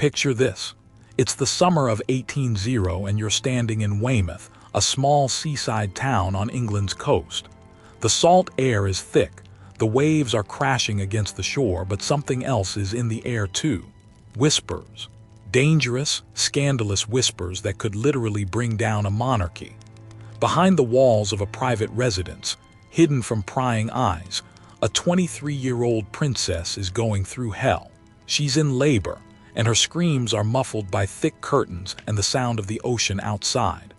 Picture this. It's the summer of 1800 and you're standing in Weymouth, a small seaside town on England's coast. The salt air is thick, the waves are crashing against the shore, but something else is in the air too. Whispers. Dangerous, scandalous whispers that could literally bring down a monarchy. Behind the walls of a private residence, hidden from prying eyes, a 23-year-old princess is going through hell. She's in labor, and her screams are muffled by thick curtains and the sound of the ocean outside.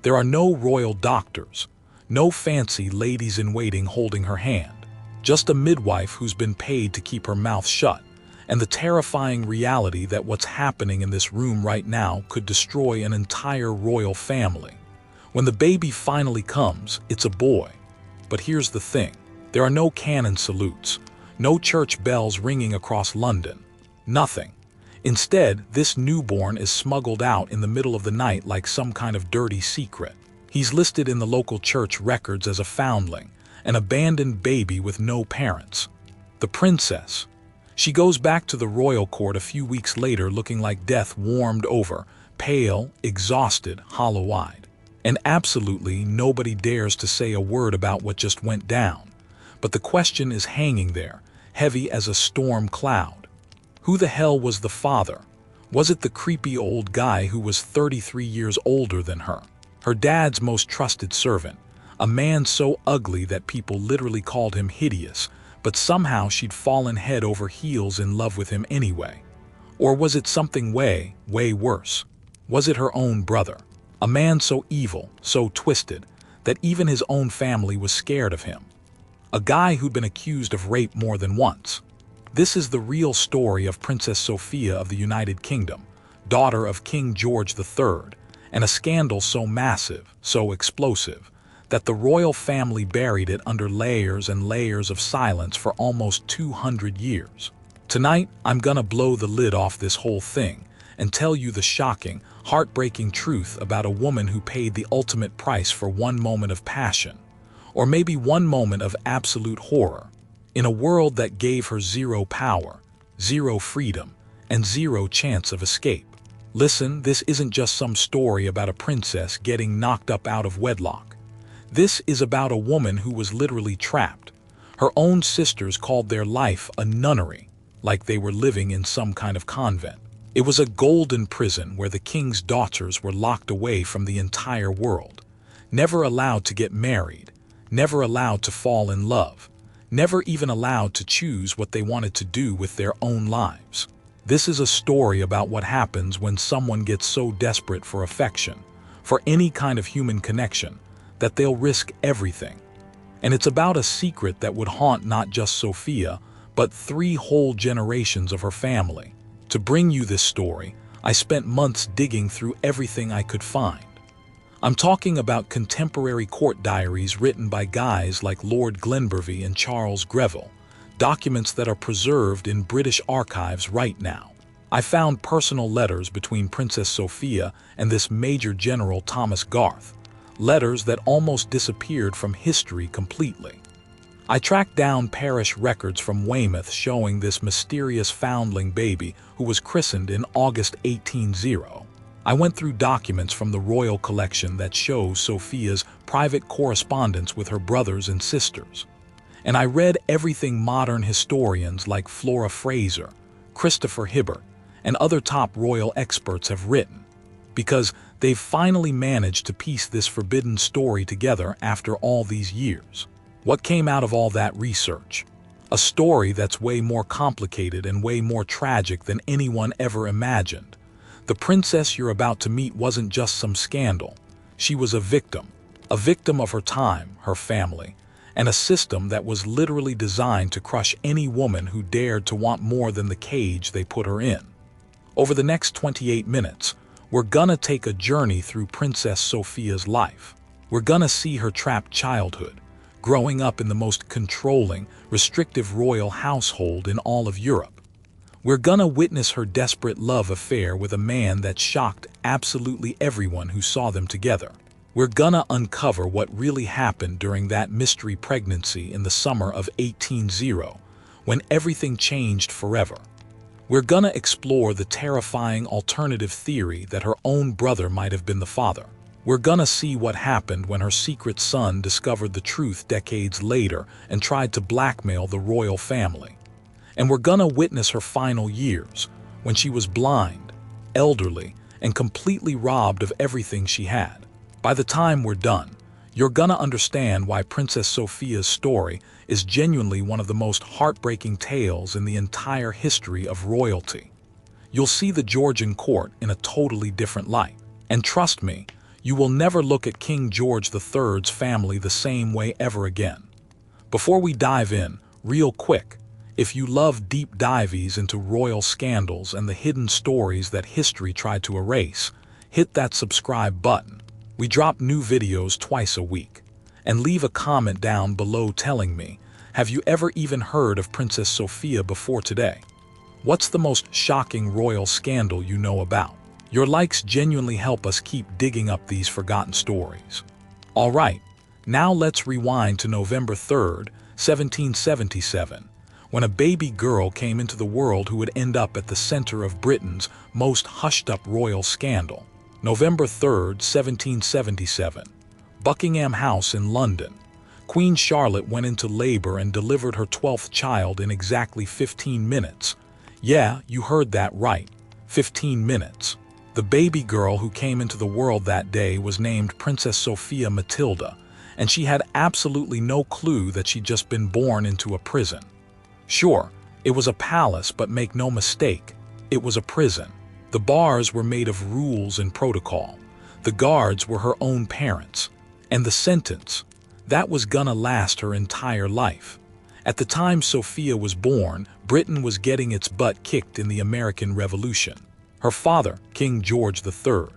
There are no royal doctors, no fancy ladies-in-waiting holding her hand, just a midwife who's been paid to keep her mouth shut, and the terrifying reality that what's happening in this room right now could destroy an entire royal family. When the baby finally comes, it's a boy. But here's the thing. There are no cannon salutes, no church bells ringing across London. Nothing. Instead, this newborn is smuggled out in the middle of the night like some kind of dirty secret. He's listed in the local church records as a foundling, an abandoned baby with no parents. The princess. She goes back to the royal court a few weeks later looking like death warmed over, pale, exhausted, hollow-eyed. And absolutely nobody dares to say a word about what just went down. But the question is hanging there, heavy as a storm cloud. Who the hell was the father? Was it the creepy old guy who was 33 years older than her? Her dad's most trusted servant, a man so ugly that people literally called him hideous, but somehow she'd fallen head over heels in love with him anyway. Or was it something way, way worse? Was it her own brother? A man so evil, so twisted, that even his own family was scared of him. A guy who'd been accused of rape more than once. This is the real story of Princess Sophia of the United Kingdom, daughter of King George III, and a scandal so massive, so explosive, that the royal family buried it under layers and layers of silence for almost 200 years. Tonight, I'm gonna blow the lid off this whole thing and tell you the shocking, heartbreaking truth about a woman who paid the ultimate price for one moment of passion, or maybe one moment of absolute horror, in a world that gave her zero power, zero freedom, and zero chance of escape. Listen, this isn't just some story about a princess getting knocked up out of wedlock. This is about a woman who was literally trapped. Her own sisters called their life a nunnery, like they were living in some kind of convent. It was a golden prison where the king's daughters were locked away from the entire world, never allowed to get married, never allowed to fall in love, never even allowed to choose what they wanted to do with their own lives. This is a story about what happens when someone gets so desperate for affection, for any kind of human connection, that they'll risk everything. And it's about a secret that would haunt not just Sophia, but 3 whole generations of her family. To bring you this story, I spent months digging through everything I could find. I'm talking about contemporary court diaries written by guys like Lord Glenbervie and Charles Greville, documents that are preserved in British archives right now. I found personal letters between Princess Sophia and this Major General Thomas Garth, letters that almost disappeared from history completely. I tracked down parish records from Weymouth showing this mysterious foundling baby who was christened in August 1800. I went through documents from the royal collection that shows Sophia's private correspondence with her brothers and sisters. And I read everything modern historians like Flora Fraser, Christopher Hibbert, and other top royal experts have written, because they've finally managed to piece this forbidden story together after all these years. What came out of all that research? A story that's way more complicated and way more tragic than anyone ever imagined. The princess you're about to meet wasn't just some scandal. She was a victim of her time, her family, and a system that was literally designed to crush any woman who dared to want more than the cage they put her in. Over the next 28 minutes, we're gonna take a journey through Princess Sophia's life. We're gonna see her trapped childhood, growing up in the most controlling, restrictive royal household in all of Europe. We're gonna witness her desperate love affair with a man that shocked absolutely everyone who saw them together. We're gonna uncover what really happened during that mystery pregnancy in the summer of 1800, when everything changed forever. We're gonna explore the terrifying alternative theory that her own brother might have been the father. We're gonna see what happened when her secret son discovered the truth decades later and tried to blackmail the royal family. And we're gonna witness her final years, when she was blind, elderly, and completely robbed of everything she had. By the time we're done, you're gonna understand why Princess Sophia's story is genuinely one of the most heartbreaking tales in the entire history of royalty. You'll see the Georgian court in a totally different light. And trust me, you will never look at King George III's family the same way ever again. Before we dive in, real quick, if you love deep dives into royal scandals and the hidden stories that history tried to erase, hit that subscribe button. We drop new videos twice a week. And leave a comment down below telling me, have you ever even heard of Princess Sophia before today? What's the most shocking royal scandal you know about? Your likes genuinely help us keep digging up these forgotten stories. Alright, now let's rewind to November 3rd, 1777, when a baby girl came into the world who would end up at the center of Britain's most hushed-up royal scandal. November 3rd, 1777. Buckingham House in London. Queen Charlotte went into labor and delivered her 12th child in exactly 15 minutes. Yeah, you heard that right. 15 minutes. The baby girl who came into the world that day was named Princess Sophia Matilda, and she had absolutely no clue that she'd just been born into a prison. Sure, it was a palace, but make no mistake, it was a prison. The bars were made of rules and protocol. The guards were her own parents. And the sentence, that was gonna last her entire life. At the time Sophia was born, Britain was getting its butt kicked in the American Revolution. Her father, King George III,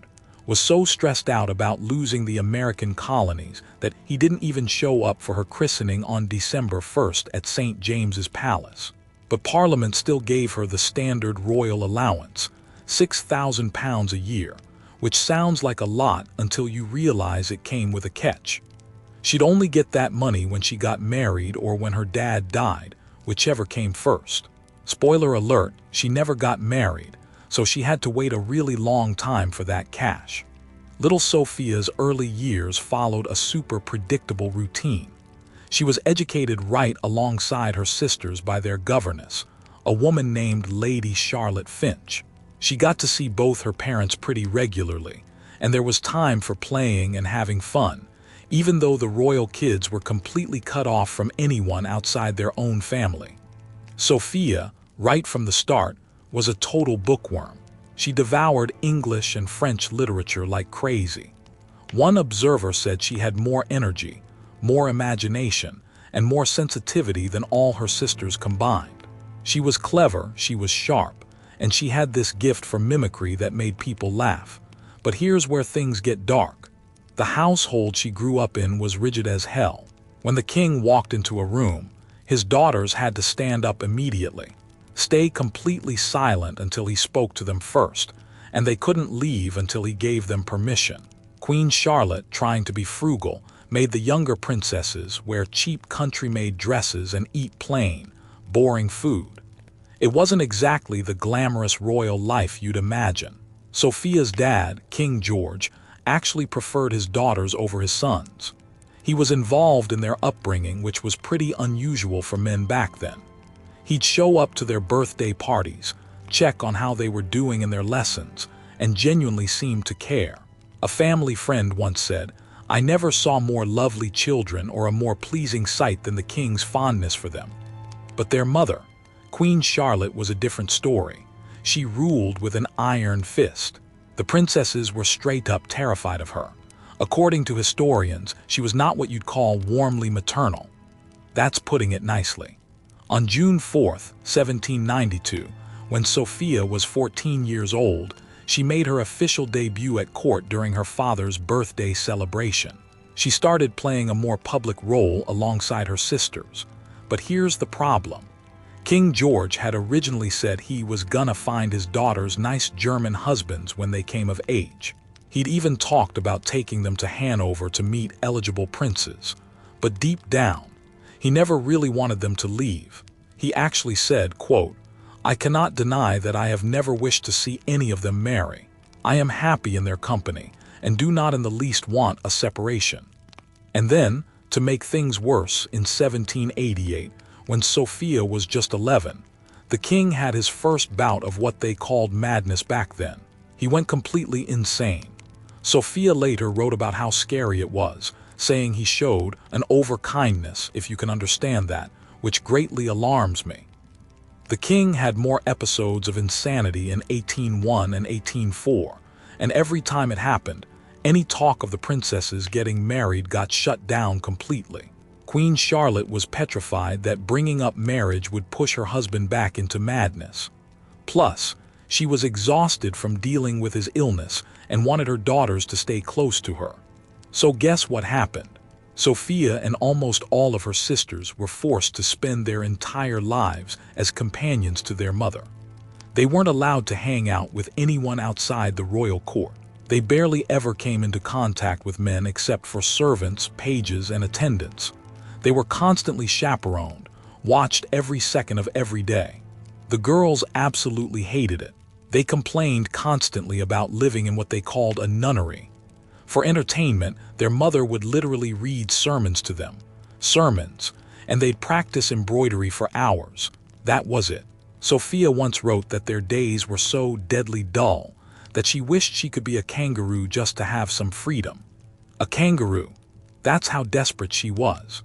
was so stressed out about losing the American colonies that he didn't even show up for her christening on December 1st at St. James's Palace. But Parliament still gave her the standard royal allowance, £6,000 a year, which sounds like a lot until you realize it came with a catch. She'd only get that money when she got married or when her dad died, whichever came first. Spoiler alert, she never got married, so she had to wait a really long time for that cash. Little Sophia's early years followed a super predictable routine. She was educated right alongside her sisters by their governess, a woman named Lady Charlotte Finch. She got to see both her parents pretty regularly, and there was time for playing and having fun, even though the royal kids were completely cut off from anyone outside their own family. Sophia, right from the start, was a total bookworm. She devoured English and French literature like crazy. One observer said she had more energy, more imagination, and more sensitivity than all her sisters combined. She was clever, she was sharp, and she had this gift for mimicry that made people laugh. But here's where things get dark. The household she grew up in was rigid as hell. When the king walked into a room, his daughters had to stand up immediately, stay completely silent until he spoke to them first, and they couldn't leave until he gave them permission. Queen Charlotte, trying to be frugal, made the younger princesses wear cheap country-made dresses and eat plain, boring food. It wasn't exactly the glamorous royal life you'd imagine. Sophia's dad, King George, actually preferred his daughters over his sons. He was involved in their upbringing, which was pretty unusual for men back then. He'd show up to their birthday parties, check on how they were doing in their lessons, and genuinely seemed to care. A family friend once said, "I never saw more lovely children or a more pleasing sight than the king's fondness for them." But their mother, Queen Charlotte, was a different story. She ruled with an iron fist. The princesses were straight up terrified of her. According to historians, she was not what you'd call warmly maternal. That's putting it nicely. On June 4th, 1792, when Sophia was 14 years old, she made her official debut at court during her father's birthday celebration. She started playing a more public role alongside her sisters. But here's the problem. King George had originally said he was gonna find his daughters nice German husbands when they came of age. He'd even talked about taking them to Hanover to meet eligible princes. But deep down, he never really wanted them to leave. He actually said, quote, I cannot deny that I have never wished to see any of them marry. I am happy in their company, and do not in the least want a separation. And then, to make things worse, in 1788, when Sophia was just 11, the king had his first bout of what they called madness back then. He went completely insane. Sophia later wrote about how scary it was, saying he showed an overkindness, if you can understand that, which greatly alarms me. The king had more episodes of insanity in 1801 and 1804, and every time it happened, any talk of the princesses getting married got shut down completely. Queen Charlotte was petrified that bringing up marriage would push her husband back into madness. Plus, she was exhausted from dealing with his illness and wanted her daughters to stay close to her. So guess what happened? Sophia and almost all of her sisters were forced to spend their entire lives as companions to their mother. They weren't allowed to hang out with anyone outside the royal court. They barely ever came into contact with men except for servants, pages, and attendants. They were constantly chaperoned, watched every second of every day. The girls absolutely hated it. They complained constantly about living in what they called a nunnery. For entertainment, their mother would literally read sermons to them. Sermons, and they'd practice embroidery for hours. That was it. Sophia once wrote that their days were so deadly dull that she wished she could be a kangaroo just to have some freedom. A kangaroo. That's how desperate she was.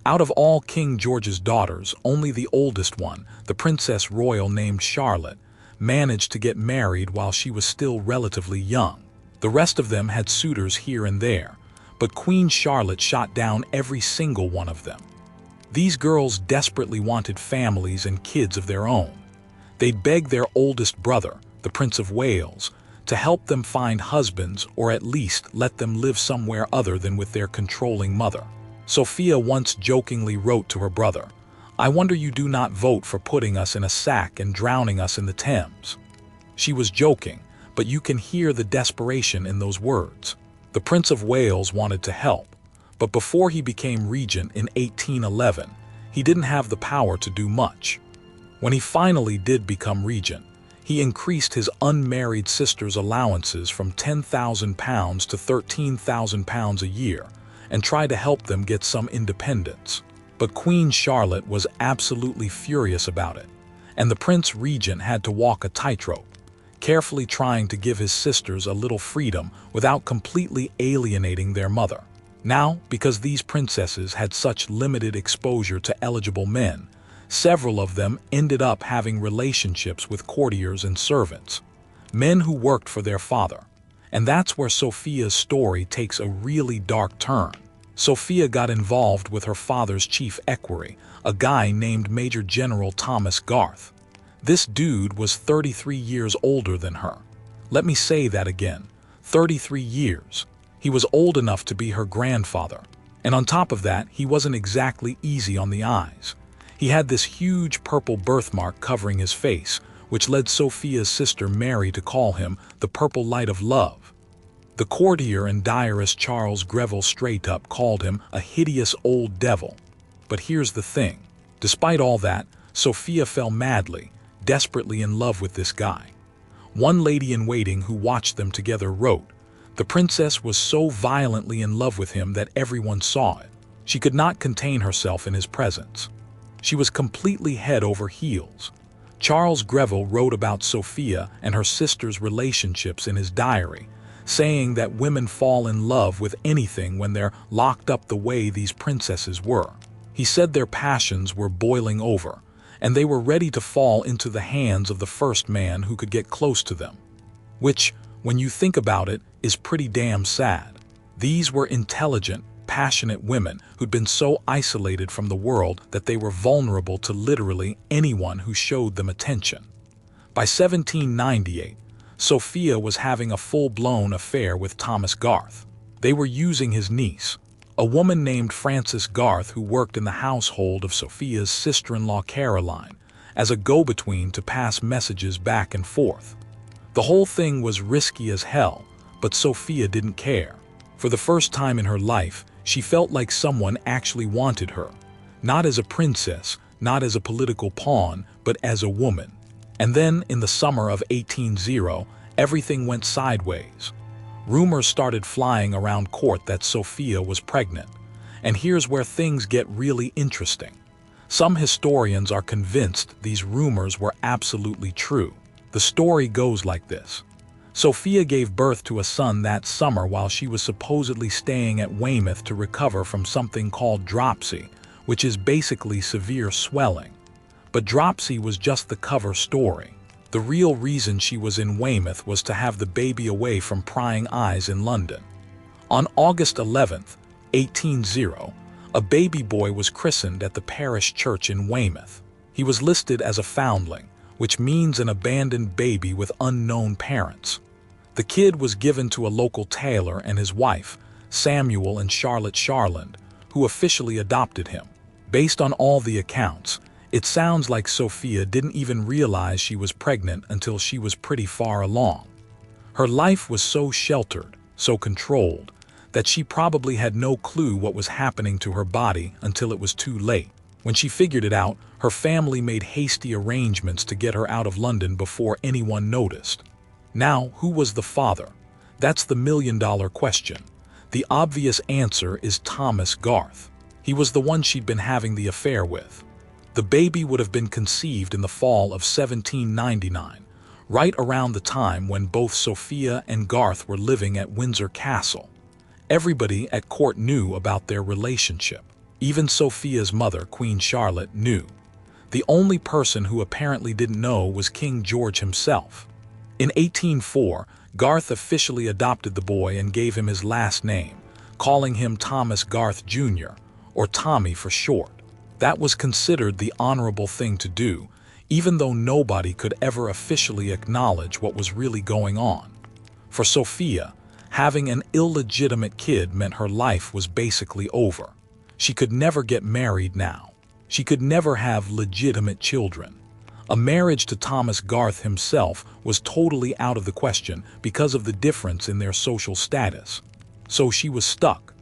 Out of all King George's daughters, only the oldest one, the Princess Royal named Charlotte, managed to get married while she was still relatively young. The rest of them had suitors here and there, but Queen Charlotte shot down every single one of them. These girls desperately wanted families and kids of their own. They'd beg their oldest brother, the Prince of Wales, to help them find husbands or at least let them live somewhere other than with their controlling mother. Sophia once jokingly wrote to her brother, "I wonder you do not vote for putting us in a sack and drowning us in the Thames." She was joking, but you can hear the desperation in those words. The Prince of Wales wanted to help, but before he became regent in 1811, he didn't have the power to do much. When he finally did become regent, he increased his unmarried sisters' allowances from £10,000 to £13,000 a year and tried to help them get some independence. But Queen Charlotte was absolutely furious about it, and the Prince Regent had to walk a tightrope, carefully trying to give his sisters a little freedom without completely alienating their mother. Now, because these princesses had such limited exposure to eligible men, several of them ended up having relationships with courtiers and servants, men who worked for their father. And that's where Sophia's story takes a really dark turn. Sophia got involved with her father's chief equerry, a guy named Major General Thomas Garth. This dude was 33 years older than her. Let me say that again, 33 years. He was old enough to be her grandfather. And on top of that, he wasn't exactly easy on the eyes. He had this huge purple birthmark covering his face, which led Sophia's sister Mary to call him the Purple Light of Love. The courtier and diarist Charles Greville straight up called him a hideous old devil. But here's the thing. Despite all that, Sophia fell madly, desperately in love with this guy. One lady-in-waiting who watched them together wrote, "The princess was so violently in love with him that everyone saw it. She could not contain herself in his presence. She was completely head over heels." Charles Greville wrote about Sophia and her sister's relationships in his diary, saying that women fall in love with anything when they're locked up the way these princesses were. He said their passions were boiling over, and they were ready to fall into the hands of the first man who could get close to them. Which, when you think about it, is pretty damn sad. These were intelligent, passionate women who'd been so isolated from the world that they were vulnerable to literally anyone who showed them attention. By 1798, Sophia was having a full-blown affair with Thomas Garth. They were using his niece, a woman named Frances Garth who worked in the household of Sophia's sister-in-law Caroline, as a go-between to pass messages back and forth. The whole thing was risky as hell, but Sophia didn't care. For the first time in her life, she felt like someone actually wanted her, not as a princess, not as a political pawn, but as a woman. And then, in the summer of 1800, everything went sideways. Rumors started flying around court that Sophia was pregnant. And here's where things get really interesting. Some historians are convinced these rumors were absolutely true. The story goes like this. Sophia gave birth to a son that summer while she was supposedly staying at Weymouth to recover from something called dropsy, which is basically severe swelling. But dropsy was just the cover story. The real reason she was in Weymouth was to have the baby away from prying eyes in London. On August 11, 1800, a baby boy was christened at the parish church in Weymouth. He was listed as a foundling, which means an abandoned baby with unknown parents. The kid was given to a local tailor and his wife, Samuel and Charlotte Sharland, who officially adopted him. Based on all the accounts, it sounds like Sophia didn't even realize she was pregnant until she was pretty far along. Her life was so sheltered, so controlled, that she probably had no clue what was happening to her body until it was too late. When she figured it out, her family made hasty arrangements to get her out of London before anyone noticed. Now, who was the father? That's the million-dollar question. The obvious answer is Thomas Garth. He was the one she'd been having the affair with. The baby would have been conceived in the fall of 1799, right around the time when both Sophia and Garth were living at Windsor Castle. Everybody at court knew about their relationship. Even Sophia's mother, Queen Charlotte, knew. The only person who apparently didn't know was King George himself. In 1804, Garth officially adopted the boy and gave him his last name, calling him Thomas Garth Jr., or Tommy for short. That was considered the honorable thing to do, even though nobody could ever officially acknowledge what was really going on. For Sophia, having an illegitimate kid meant her life was basically over. She could never get married now. She could never have legitimate children. A marriage to Thomas Garth himself was totally out of the question because of the difference in their social status. So she was stuck,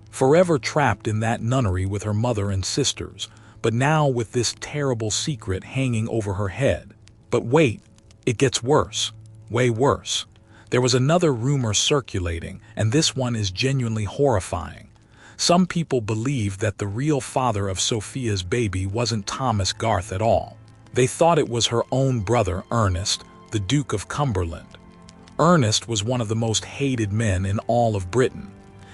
forever trapped in that nunnery with her mother and sisters, but now with this terrible secret hanging over her head. But wait, it gets worse, way worse. There was another rumor circulating, and this one is genuinely horrifying. Some people believed that the real father of Sophia's baby wasn't Thomas Garth at all. They thought it was her own brother, Ernest, the Duke of Cumberland. Ernest was one of the most hated men in all of Britain.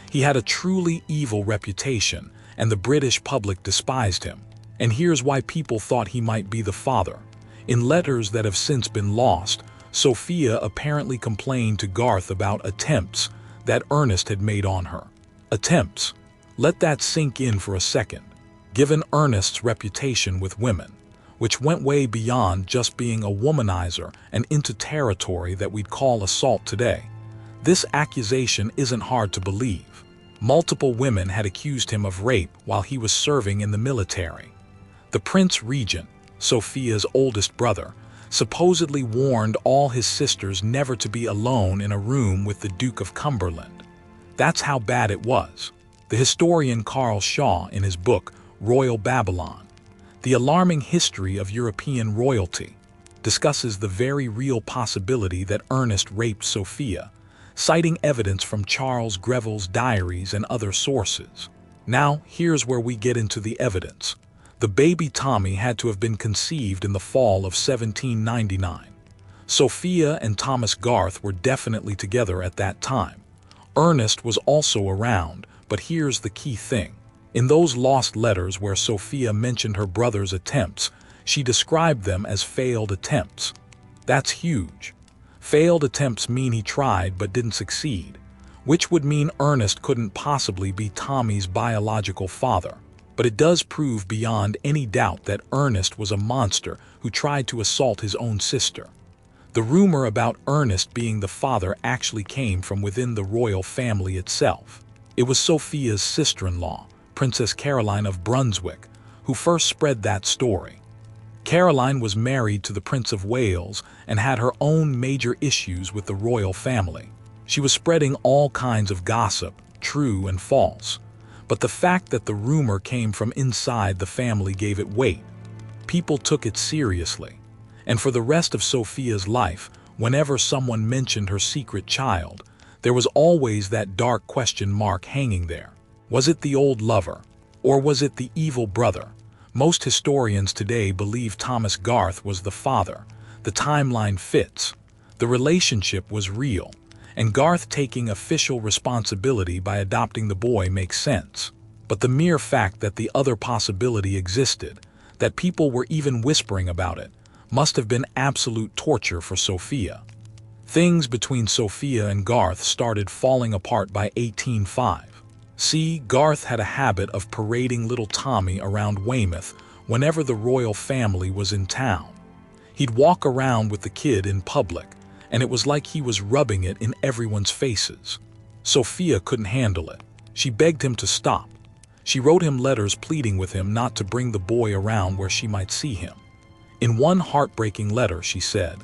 He had a truly evil reputation, and the British public despised him. And here's why people thought he might be the father. In letters that have since been lost, Sophia apparently complained to Garth about attempts that Ernest had made on her. Attempts. Let that sink in for a second. Given Ernest's reputation with women, which went way beyond just being a womanizer and into territory that we'd call assault today, this accusation isn't hard to believe. Multiple women had accused him of rape while he was serving in the military. The Prince Regent, Sophia's oldest brother, supposedly warned all his sisters never to be alone in a room with the Duke of Cumberland. That's how bad it was. The historian Carl Shaw, in his book Royal Babylon, The Alarming History of European Royalty, discusses the very real possibility that Ernest raped Sophia, citing evidence from Charles Greville's diaries and other sources. Now, here's where we get into the evidence. The baby Tommy had to have been conceived in the fall of 1799. Sophia and Thomas Garth were definitely together at that time. Ernest was also around, but here's the key thing. In those lost letters where Sophia mentioned her brother's attempts, she described them as failed attempts. That's huge. Failed attempts mean he tried but didn't succeed, which would mean Ernest couldn't possibly be Tommy's biological father. But it does prove beyond any doubt that Ernest was a monster who tried to assault his own sister. The rumor about Ernest being the father actually came from within the royal family itself. It was Sophia's sister-in-law, Princess Caroline of Brunswick, who first spread that story. Caroline was married to the Prince of Wales and had her own major issues with the royal family. She was spreading all kinds of gossip, true and false. But the fact that the rumor came from inside the family gave it weight. People took it seriously. And for the rest of Sophia's life, whenever someone mentioned her secret child, there was always that dark question mark hanging there. Was it the old lover? Or was it the evil brother? Most historians today believe Thomas Garth was the father. The timeline fits. The relationship was real, and Garth taking official responsibility by adopting the boy makes sense. But the mere fact that the other possibility existed, that people were even whispering about it, must have been absolute torture for Sophia. Things between Sophia and Garth started falling apart by 1805. See, Garth had a habit of parading little Tommy around Weymouth whenever the royal family was in town. He'd walk around with the kid in public, and it was like he was rubbing it in everyone's faces. Sophia couldn't handle it. She begged him to stop. She wrote him letters pleading with him not to bring the boy around where she might see him. In one heartbreaking letter, she said,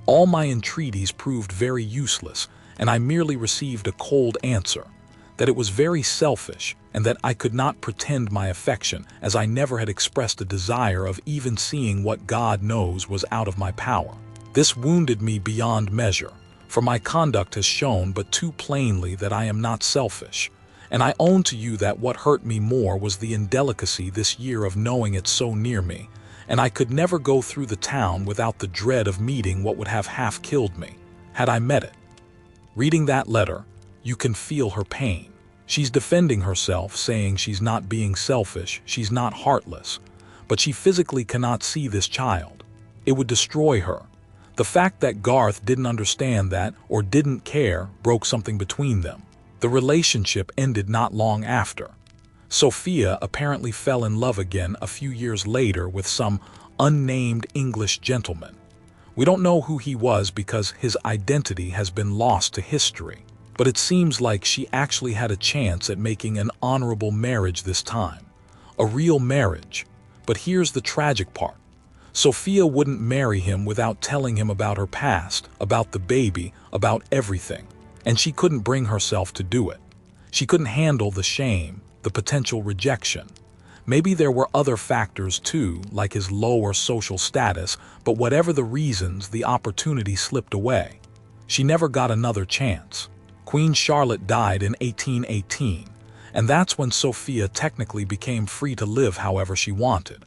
"All my entreaties proved very useless, and I merely received a cold answer, that it was very selfish, and that I could not pretend my affection, as I never had expressed a desire of even seeing what God knows was out of my power. This wounded me beyond measure, for my conduct has shown but too plainly that I am not selfish. And I own to you that what hurt me more was the indelicacy this year of knowing it so near me, and I could never go through the town without the dread of meeting what would have half killed me, had I met it." Reading that letter, you can feel her pain. She's defending herself, saying she's not being selfish, she's not heartless, but she physically cannot see this child. It would destroy her. The fact that Garth didn't understand that or didn't care broke something between them. The relationship ended not long after. Sophia apparently fell in love again a few years later with some unnamed English gentleman. We don't know who he was because his identity has been lost to history, but it seems like she actually had a chance at making an honorable marriage this time. A real marriage. But here's the tragic part. Sophia wouldn't marry him without telling him about her past, about the baby, about everything. And she couldn't bring herself to do it. She couldn't handle the shame, the potential rejection. Maybe there were other factors too, like his lower social status, but whatever the reasons, the opportunity slipped away. She never got another chance. Queen Charlotte died in 1818, and that's when Sophia technically became free to live however she wanted.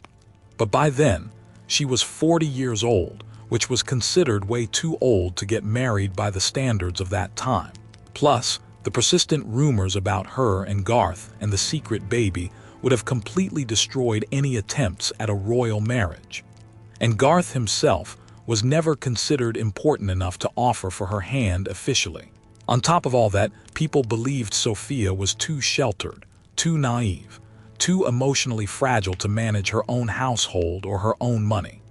But by then, she was 40 years old, which was considered way too old to get married by the standards of that time. Plus, the persistent rumors about her and Garth and the secret baby would have completely destroyed any attempts at a royal marriage. And Garth himself was never considered important enough to offer for her hand officially. On top of all that, people believed Sophia was too sheltered, too naive, too emotionally fragile to manage her own household or her own money.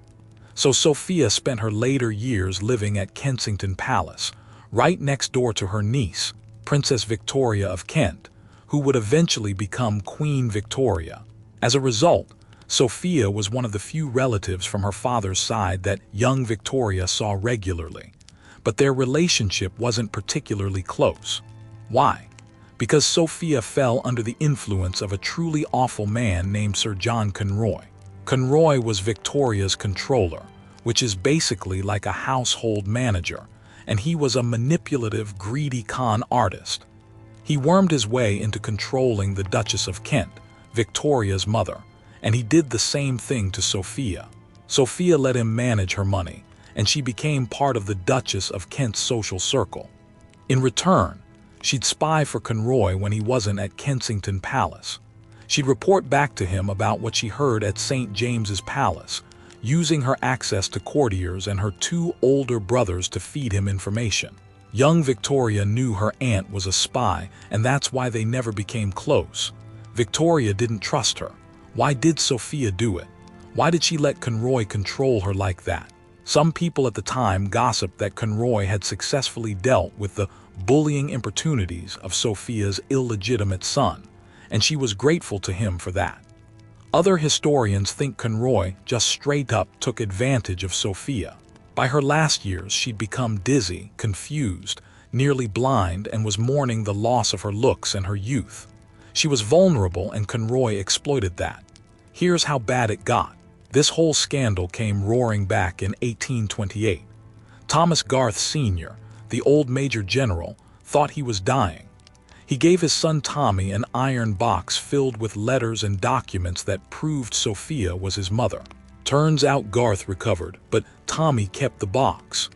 So Sophia spent her later years living at Kensington Palace, right next door to her niece, Princess Victoria of Kent, who would eventually become Queen Victoria. As a result, Sophia was one of the few relatives from her father's side that young Victoria saw regularly. But their relationship wasn't particularly close. Why? Because Sophia fell under the influence of a truly awful man named Sir John Conroy. Conroy was Victoria's controller, which is basically like a household manager, and he was a manipulative, greedy con artist. He wormed his way into controlling the Duchess of Kent, Victoria's mother, and he did the same thing to Sophia. Sophia let him manage her money, and she became part of the Duchess of Kent's social circle. In return, she'd spy for Conroy when he wasn't at Kensington Palace. She'd report back to him about what she heard at St. James's Palace, using her access to courtiers and her two older brothers to feed him information. Young Victoria knew her aunt was a spy, and that's why they never became close. Victoria didn't trust her. Why did Sophia do it? Why did she let Conroy control her like that? Some people at the time gossiped that Conroy had successfully dealt with the bullying importunities of Sophia's illegitimate son, and she was grateful to him for that. Other historians think Conroy just straight up took advantage of Sophia. By her last years, she'd become dizzy, confused, nearly blind, and was mourning the loss of her looks and her youth. She was vulnerable, and Conroy exploited that. Here's how bad it got. This whole scandal came roaring back in 1828. Thomas Garth Sr., the old Major General, thought he was dying. He gave his son Tommy an iron box filled with letters and documents that proved Sophia was his mother. Turns out Garth recovered, but Tommy kept the box.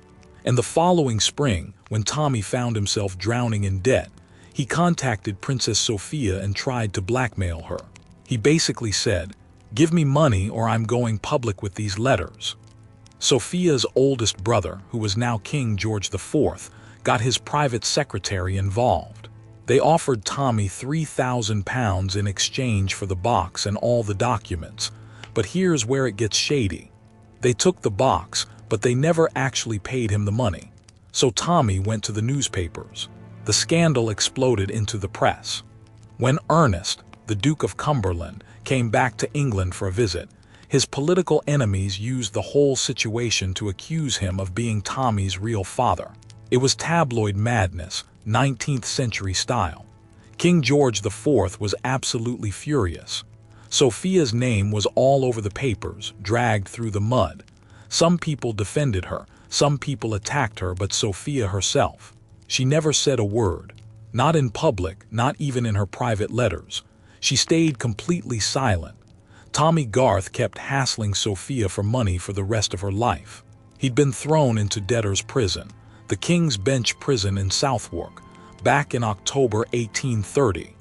And the following spring, when Tommy found himself drowning in debt, he contacted Princess Sophia and tried to blackmail her. He basically said, "Give me money or I'm going public with these letters." Sophia's oldest brother, who was now King George IV, got his private secretary involved. They offered Tommy £3,000 in exchange for the box and all the documents. But here's where it gets shady. They took the box, but they never actually paid him the money. So Tommy went to the newspapers. The scandal exploded into the press. When Ernest, the Duke of Cumberland, came back to England for a visit, his political enemies used the whole situation to accuse him of being Tommy's real father. It was tabloid madness, 19th century style. King George IV was absolutely furious. Sophia's name was all over the papers, dragged through the mud. Some people defended her, some people attacked her, but Sophia herself, she never said a word. Not in public, not even in her private letters. She stayed completely silent. Tommy Garth kept hassling Sophia for money for the rest of her life. He'd been thrown into debtor's prison, the King's Bench prison in Southwark, back in October 1830.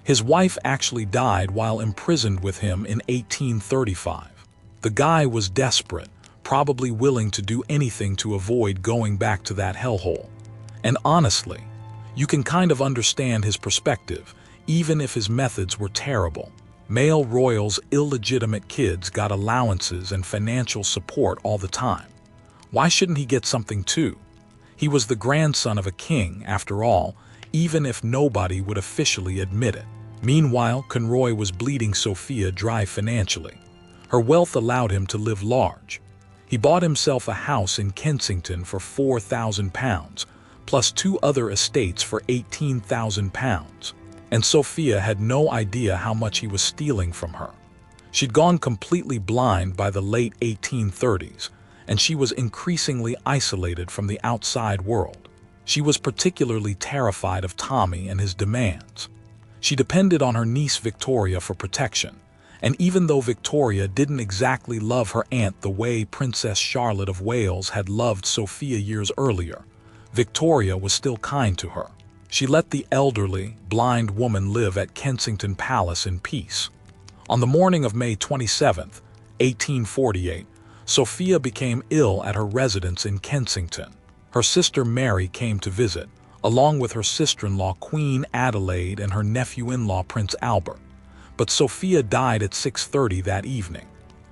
His wife actually died while imprisoned with him in 1835. The guy was desperate, probably willing to do anything to avoid going back to that hellhole. And honestly, you can kind of understand his perspective, even if his methods were terrible. Male royals' illegitimate kids got allowances and financial support all the time. Why shouldn't he get something too? He was the grandson of a king, after all, even if nobody would officially admit it. Meanwhile, Conroy was bleeding Sophia dry financially. Her wealth allowed him to live large. He bought himself a house in Kensington for £4,000, plus 2 other estates for £18,000. And Sophia had no idea how much he was stealing from her. She'd gone completely blind by the late 1830s, and she was increasingly isolated from the outside world. She was particularly terrified of Tommy and his demands. She depended on her niece Victoria for protection, and even though Victoria didn't exactly love her aunt the way Princess Charlotte of Wales had loved Sophia years earlier, Victoria was still kind to her. She let the elderly, blind woman live at Kensington Palace in peace. On the morning of May 27, 1848, Sophia became ill at her residence in Kensington. Her sister Mary came to visit, along with her sister-in-law Queen Adelaide and her nephew-in-law Prince Albert. But Sophia died at 6:30 that evening.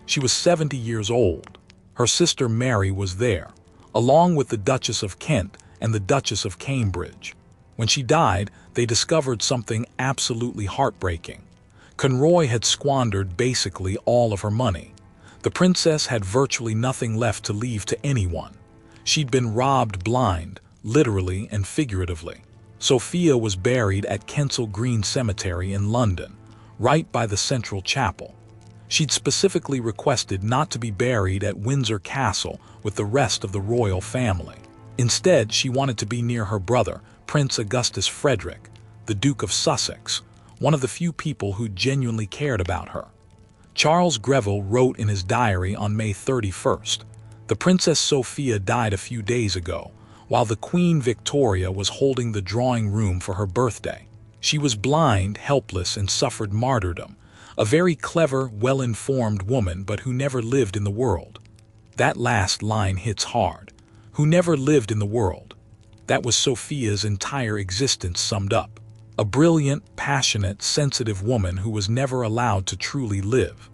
She was 70 years old. Her sister Mary was there, along with the Duchess of Kent and the Duchess of Cambridge. When she died, they discovered something absolutely heartbreaking. Conroy had squandered basically all of her money. The princess had virtually nothing left to leave to anyone. She'd been robbed blind, literally and figuratively. Sophia was buried at Kensal Green Cemetery in London, right by the Central Chapel. She'd specifically requested not to be buried at Windsor Castle with the rest of the royal family. Instead, she wanted to be near her brother, Prince Augustus Frederick, the Duke of Sussex, one of the few people who genuinely cared about her. Charles Greville wrote in his diary on May 31st, "The Princess Sophia died a few days ago, while the Queen Victoria was holding the drawing room for her birthday. She was blind, helpless, and suffered martyrdom, a very clever, well-informed woman but who never lived in the world." That last line hits hard. Who never lived in the world. That was Sophia's entire existence summed up. A brilliant, passionate, sensitive woman who was never allowed to truly live.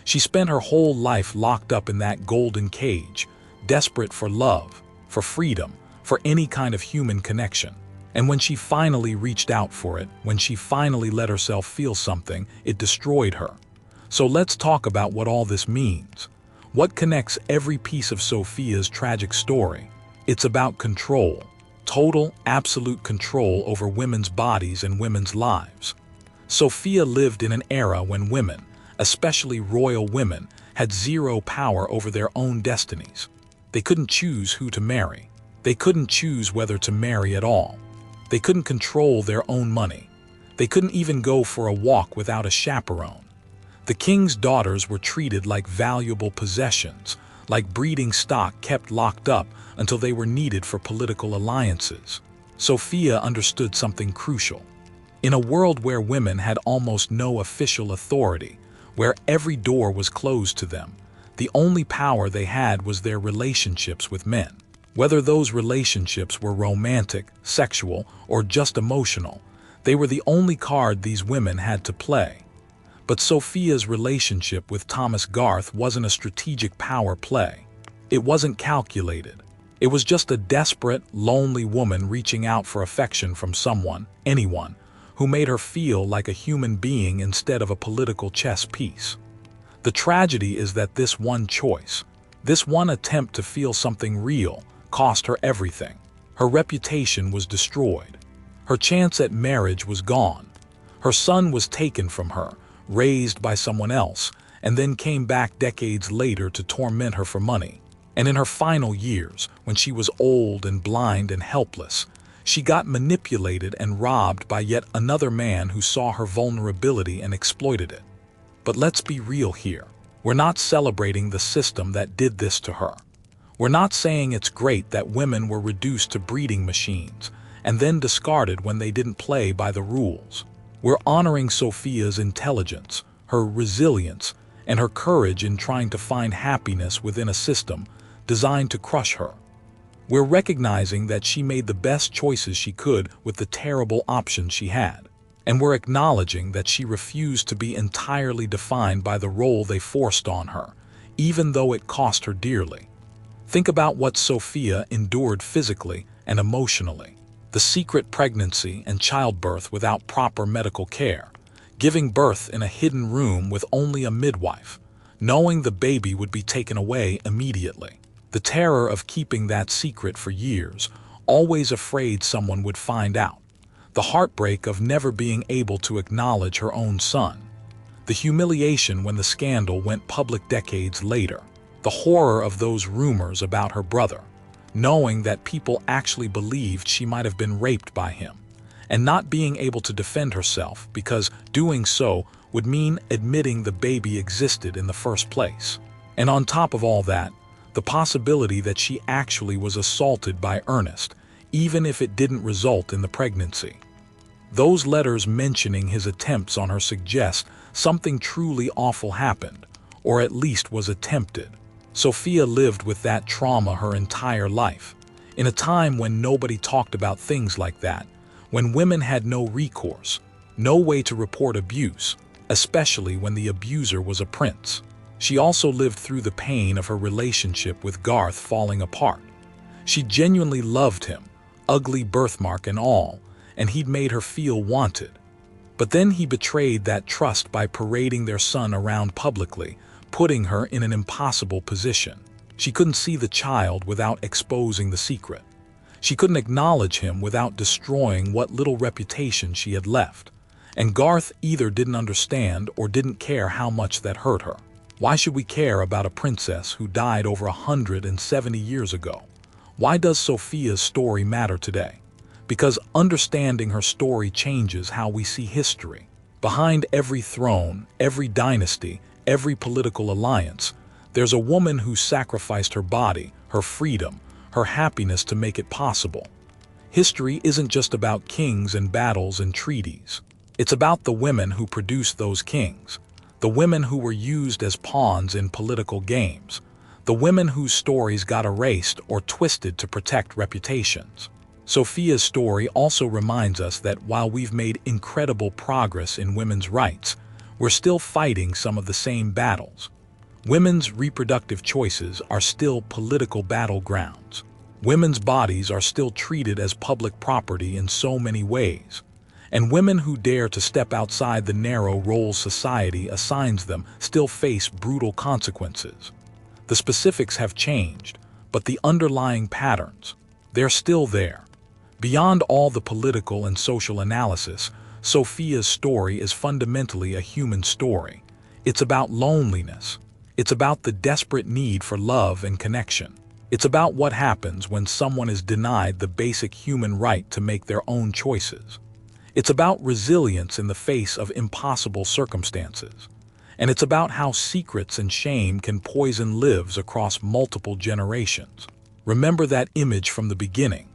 She spent her whole life locked up in that golden cage, desperate for love, for freedom, for any kind of human connection. And when she finally reached out for it, when she finally let herself feel something, it destroyed her. So let's talk about what all this means. What connects every piece of Sophia's tragic story? It's about control. Total, absolute control over women's bodies and women's lives. Sophia lived in an era when women, especially royal women, had zero power over their own destinies. They couldn't choose who to marry. They couldn't choose whether to marry at all. They couldn't control their own money. They couldn't even go for a walk without a chaperone. The king's daughters were treated like valuable possessions, like breeding stock kept locked up until they were needed for political alliances. Sophia understood something crucial. In a world where women had almost no official authority, where every door was closed to them, the only power they had was their relationships with men. Whether those relationships were romantic, sexual, or just emotional, they were the only card these women had to play. But Sophia's relationship with Thomas Garth wasn't a strategic power play. It wasn't calculated. It was just a desperate, lonely woman reaching out for affection from someone, anyone, who made her feel like a human being instead of a political chess piece. The tragedy is that this one choice, this one attempt to feel something real, cost her everything. Her reputation was destroyed. Her chance at marriage was gone. Her son was taken from her, raised by someone else, and then came back decades later to torment her for money. And in her final years, when she was old and blind and helpless, she got manipulated and robbed by yet another man who saw her vulnerability and exploited it. But let's be real here. We're not celebrating the system that did this to her. We're not saying it's great that women were reduced to breeding machines and then discarded when they didn't play by the rules. We're honoring Sophia's intelligence, her resilience, and her courage in trying to find happiness within a system designed to crush her. We're recognizing that she made the best choices she could with the terrible options she had. And we're acknowledging that she refused to be entirely defined by the role they forced on her, even though it cost her dearly. Think about what Sophia endured physically and emotionally. The secret pregnancy and childbirth without proper medical care, giving birth in a hidden room with only a midwife, knowing the baby would be taken away immediately. The terror of keeping that secret for years, always afraid someone would find out. The heartbreak of never being able to acknowledge her own son. The humiliation when the scandal went public decades later. The horror of those rumors about her brother, knowing that people actually believed she might have been raped by him, and not being able to defend herself because doing so would mean admitting the baby existed in the first place. And on top of all that, the possibility that she actually was assaulted by Ernest, even if it didn't result in the pregnancy. Those letters mentioning his attempts on her suggest something truly awful happened, or at least was attempted. Sophia lived with that trauma her entire life, in a time when nobody talked about things like that, when women had no recourse, no way to report abuse, especially when the abuser was a prince. She also lived through the pain of her relationship with Garth falling apart. She genuinely loved him, ugly birthmark and all, and he'd made her feel wanted. But then he betrayed that trust by parading their son around publicly, putting her in an impossible position. She couldn't see the child without exposing the secret. She couldn't acknowledge him without destroying what little reputation she had left. And Garth either didn't understand or didn't care how much that hurt her. Why should we care about a princess who died over 170 years ago? Why does Sophia's story matter today? Because understanding her story changes how we see history. Behind every throne, every dynasty, every political alliance, there's a woman who sacrificed her body, her freedom, her happiness to make it possible. History isn't just about kings and battles and treaties. It's about the women who produced those kings, the women who were used as pawns in political games, the women whose stories got erased or twisted to protect reputations. Sophia's story also reminds us that while we've made incredible progress in women's rights, we're still fighting some of the same battles. Women's reproductive choices are still political battlegrounds. Women's bodies are still treated as public property in so many ways. And women who dare to step outside the narrow roles society assigns them still face brutal consequences. The specifics have changed, but the underlying patterns, they're still there. Beyond all the political and social analysis, Sophia's story is fundamentally a human story. It's about loneliness. It's about the desperate need for love and connection. It's about what happens when someone is denied the basic human right to make their own choices. It's about resilience in the face of impossible circumstances. And it's about how secrets and shame can poison lives across multiple generations. Remember that image from the beginning.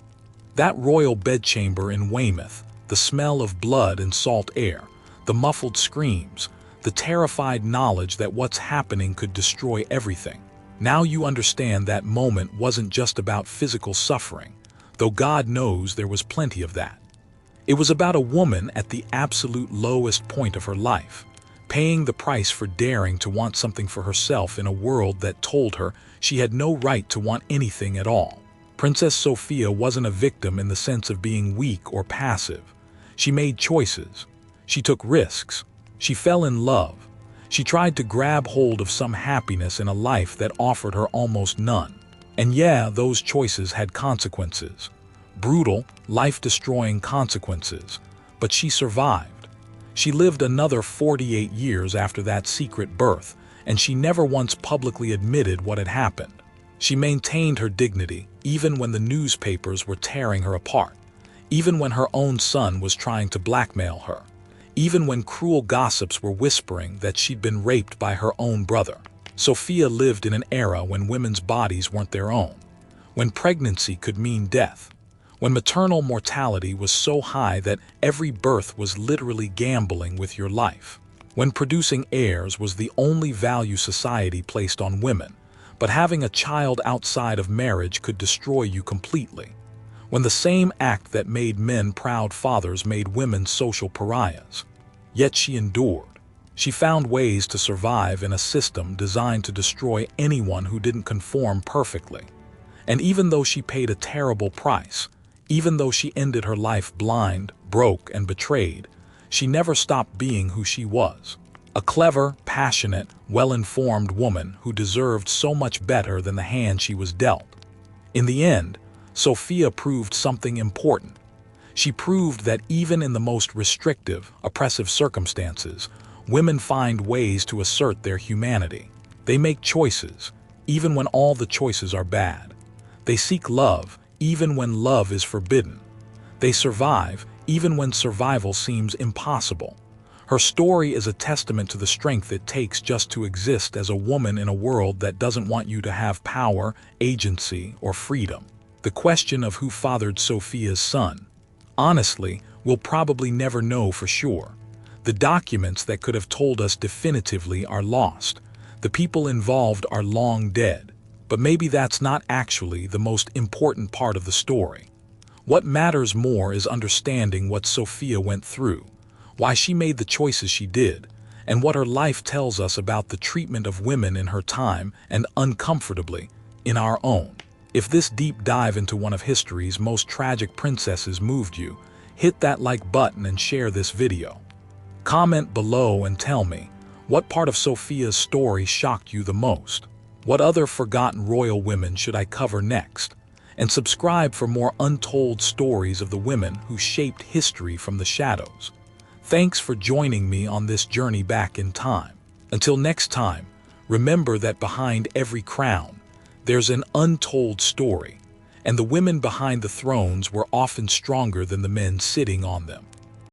That royal bedchamber in Weymouth, the smell of blood and salt air, the muffled screams, the terrified knowledge that what's happening could destroy everything. Now you understand that moment wasn't just about physical suffering, though God knows there was plenty of that. It was about a woman at the absolute lowest point of her life, paying the price for daring to want something for herself in a world that told her she had no right to want anything at all. Princess Sophia wasn't a victim in the sense of being weak or passive. She made choices. She took risks. She fell in love. She tried to grab hold of some happiness in a life that offered her almost none. And yeah, those choices had consequences. Brutal, life-destroying consequences. But she survived. She lived another 48 years after that secret birth, and she never once publicly admitted what had happened. She maintained her dignity, even when the newspapers were tearing her apart, even when her own son was trying to blackmail her, even when cruel gossips were whispering that she'd been raped by her own brother. Sophia lived in an era when women's bodies weren't their own, when pregnancy could mean death, when maternal mortality was so high that every birth was literally gambling with your life, when producing heirs was the only value society placed on women, but having a child outside of marriage could destroy you completely, when the same act that made men proud fathers made women social pariahs. Yet she endured. She found ways to survive in a system designed to destroy anyone who didn't conform perfectly. And even though she paid a terrible price, even though she ended her life blind, broke, and betrayed, she never stopped being who she was. A clever, passionate, well-informed woman who deserved so much better than the hand she was dealt. In the end, Sophia proved something important. She proved that even in the most restrictive, oppressive circumstances, women find ways to assert their humanity. They make choices, even when all the choices are bad. They seek love, even when love is forbidden. They survive, even when survival seems impossible. Her story is a testament to the strength it takes just to exist as a woman in a world that doesn't want you to have power, agency, or freedom. The question of who fathered Sophia's son, honestly, we'll probably never know for sure. The documents that could have told us definitively are lost. The people involved are long dead. But maybe that's not actually the most important part of the story. What matters more is understanding what Sophia went through, why she made the choices she did, and what her life tells us about the treatment of women in her time and, uncomfortably, in our own. If this deep dive into one of history's most tragic princesses moved you, hit that like button and share this video. Comment below and tell me, what part of Sophia's story shocked you the most? What other forgotten royal women should I cover next? And subscribe for more untold stories of the women who shaped history from the shadows. Thanks for joining me on this journey back in time. Until next time, remember that behind every crown, there's an untold story, and the women behind the thrones were often stronger than the men sitting on them.